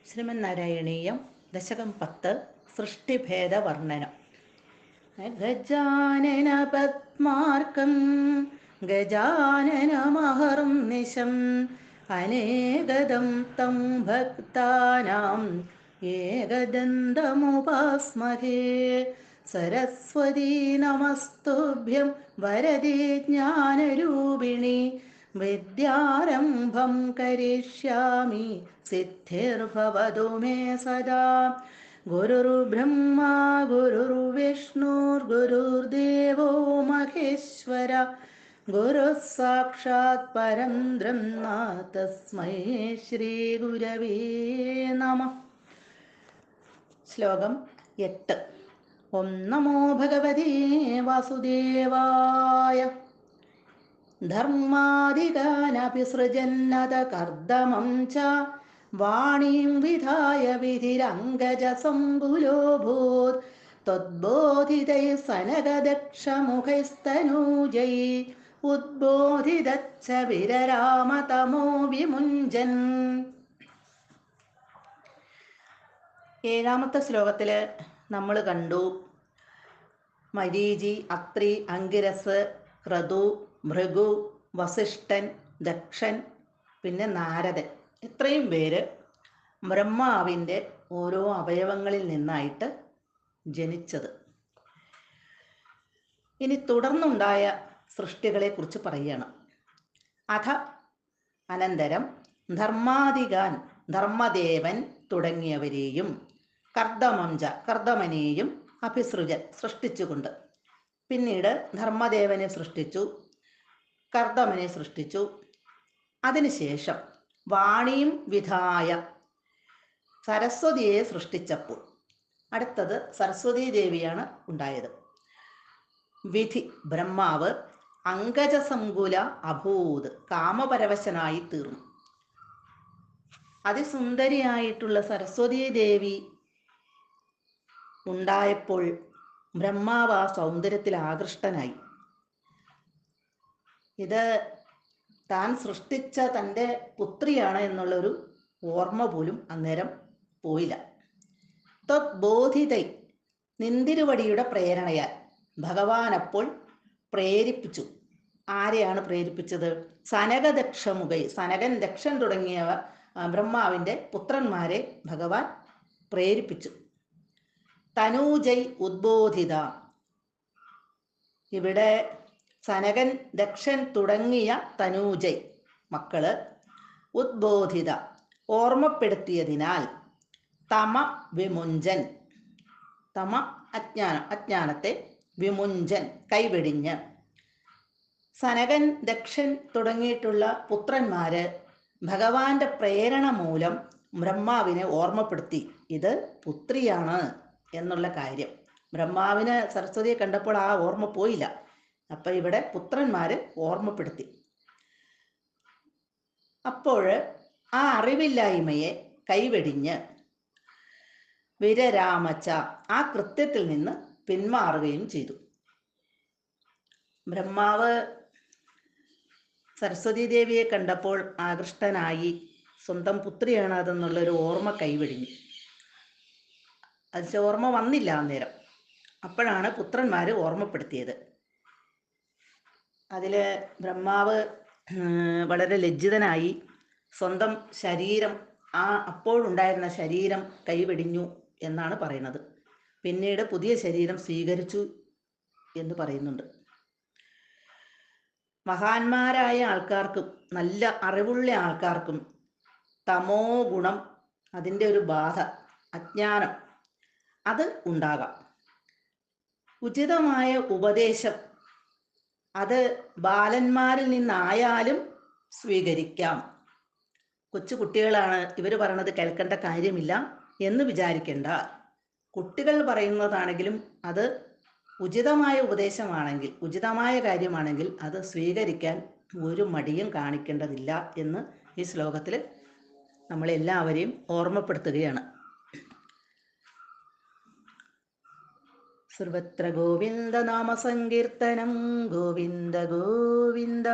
ശ്രീമന്നാരായണീയം ദശകം 10 സൃഷ്ടിഭേദവർണ്ണനം. ഗജാനന പത്മാർക്കം ഗജാനനമഹർം നിശം അനേകദം തം ഭക്താനാം ഏകദന്തമുപാസ്മഹേ. സരസ്വതീ നമസ്തുഭ്യം വരദേ ജ്ഞാനരൂപിണി വിദ്യാരംഭം കരിഷ്യാമി സിദ്ധിർഭവതു മേ സദാ. ഗുരുർബ്രഹ്മാ ഗുരുർവിഷ്ണുർഗുരുർദേവോ മഹേശ്വര ഗുരുഃ സാക്ഷാത് പരം ബ്രഹ്മ തസ്മൈ ശ്രീ ഗുരവേ നമഃ. ശ്ലോകം 8. ഓം നമോ ഭഗവതേ വാസുദേവായ. ധർമാധികാനപി സൃജന്നത കർദമം ച വാണീം വിധായ വിധിരംഗജസംകുലോഭൂത് ത്വദ്ബോധിതൈ സനകദക്ഷമുഖൈസ്തനൂജൈ ഉദ്ബോധിതച്ച വിരരാമതമോ വിമുഞ്ജൻ. 7-ാമത്തെ ശ്ലോകത്തിൽ നമ്മൾ കണ്ടു മരീചി, അത്രി, അങ്കിരസ്, ക്രതു, ഭൃഗു, വസിഷ്ഠൻ, ദക്ഷൻ, പിന്നെ നാരദൻ, ഇത്രയും പേര് ബ്രഹ്മാവിൻ്റെ ഓരോ അവയവങ്ങളിൽ നിന്നായിട്ട് ജനിച്ചത്. ഇനി തുടർന്നുണ്ടായ സൃഷ്ടികളെ കുറിച്ച് പറയുകയാണ്. അഥ അനന്തരം ധർമാധികാൻ, ധർമ്മദേവൻ തുടങ്ങിയവരെയും കർദമംജ, കർദമനെയും അഭിസൃജൻ, സൃഷ്ടിച്ചുകൊണ്ട്. പിന്നീട് ധർമ്മദേവനെ സൃഷ്ടിച്ചു, കർദമനെ സൃഷ്ടിച്ചു. അതിനുശേഷം വാണിയും വിധായ, സരസ്വതിയെ സൃഷ്ടിച്ചപ്പോൾ അടുത്തത് സരസ്വതീ ദേവിയാണ് ഉണ്ടായത്. വിധി, ബ്രഹ്മാവ് അങ്കജസംകുല അഭൂത്, കാമപരവശനായി തീർന്നു. അതിസുന്ദരിയായിട്ടുള്ള സരസ്വതീ ദേവി ഉണ്ടായപ്പോൾ ബ്രഹ്മാവ് ആ സൗന്ദര്യത്തിൽ ആകൃഷ്ടനായി. ഇത് താൻ സൃഷ്ടിച്ച തൻ്റെ പുത്രിയാണ് എന്നുള്ളൊരു ഓർമ്മ പോലും അന്നേരം പോയില്ല. ത്വദ്ബോധിതൈ, നിന്തിരുവടിയുടെ പ്രേരണയാൽ ഭഗവാൻ അപ്പോൾ പ്രേരിപ്പിച്ചു. ആരെയാണ് പ്രേരിപ്പിച്ചത്? സനകദക്ഷമുഖൈ, സനകൻ, ദക്ഷൻ തുടങ്ങിയ ബ്രഹ്മാവിൻ്റെ പുത്രന്മാരെ ഭഗവാൻ പ്രേരിപ്പിച്ചു. തനൂജൈ ഉദ്ബോധിത, ഇവിടെ സനകൻ, ദക്ഷൻ തുടങ്ങിയ തനൂജൈ മക്കള് ഉദ്ബോധിത, ഓർമ്മപ്പെടുത്തിയതിനാൽ തമ വിമുഞ്ചൻ, തമ അജ്ഞാനം, അജ്ഞാനത്തെ വിമുഞ്ചൻ കൈവെടിഞ്ഞ്. സനകൻ, ദക്ഷൻ തുടങ്ങിയിട്ടുള്ള പുത്രന്മാര് ഭഗവാന്റെ പ്രേരണ മൂലം ബ്രഹ്മാവിനെ ഓർമ്മപ്പെടുത്തി ഇത് പുത്രിയാണ് എന്നുള്ള കാര്യം. ബ്രഹ്മാവിന് സരസ്വതിയെ കണ്ടപ്പോൾ ആ ഓർമ്മ പോയില്ല. അപ്പൊ ഇവിടെ പുത്രന്മാര് ഓർമ്മപ്പെടുത്തി. അപ്പോൾ ആ അറിവില്ലായ്മയെ കൈവെടിഞ്ഞ് വിരരാമച്ച, ആ കൃത്യത്തിൽ നിന്ന് പിന്മാറുകയും ചെയ്തു. ബ്രഹ്മാവ് സരസ്വതീ ദേവിയെ കണ്ടപ്പോൾ ആകൃഷ്ടനായി, സ്വന്തം പുത്രിയാണ് അതെന്നുള്ളൊരു ഓർമ്മ കൈവെടിഞ്ഞു. അത് ഓർമ്മ വന്നില്ല അന്നേരം. അപ്പോഴാണ് പുത്രന്മാര് ഓർമ്മപ്പെടുത്തിയത്. അതില് ബ്രഹ്മാവ് വളരെ ലജ്ജിതനായി സ്വന്തം ശരീരം, ആ അപ്പോഴുണ്ടായിരുന്ന ശരീരം കൈവെടിഞ്ഞു എന്നാണ് പറയുന്നത്. പിന്നീട് പുതിയ ശരീരം സ്വീകരിച്ചു എന്ന് പറയുന്നുണ്ട്. മഹാന്മാരായ ആൾക്കാർക്കും നല്ല അറിവുള്ള ആൾക്കാർക്കും തമോ ഗുണം, അതിൻ്റെ ഒരു ബാധ, അജ്ഞാനം, അത് ഉണ്ടാകാം. ഉചിതമായ ഉപദേശം അത് ബാലന്മാരിൽ നിന്നായാലും സ്വീകരിക്കാം. കൊച്ചു കുട്ടികളാണ്, ഇവർ പറയണത് കേൾക്കേണ്ട കാര്യമില്ല എന്ന് വിചാരിക്കേണ്ട. കുട്ടികൾ പറയുന്നതാണെങ്കിലും അത് ഉചിതമായ ഉപദേശമാണെങ്കിൽ, ഉചിതമായ കാര്യമാണെങ്കിൽ അത് സ്വീകരിക്കാൻ ഒരു മടിയും കാണിക്കേണ്ടതില്ല എന്ന് ഈ ശ്ലോകത്തിൽ നമ്മളെല്ലാവരെയും ഓർമ്മപ്പെടുത്തുകയാണ്. സർവത്ര ഗോവിന്ദ നാമ സങ്കീർത്തനം, ഗോവിന്ദ ഗോവിന്ദ.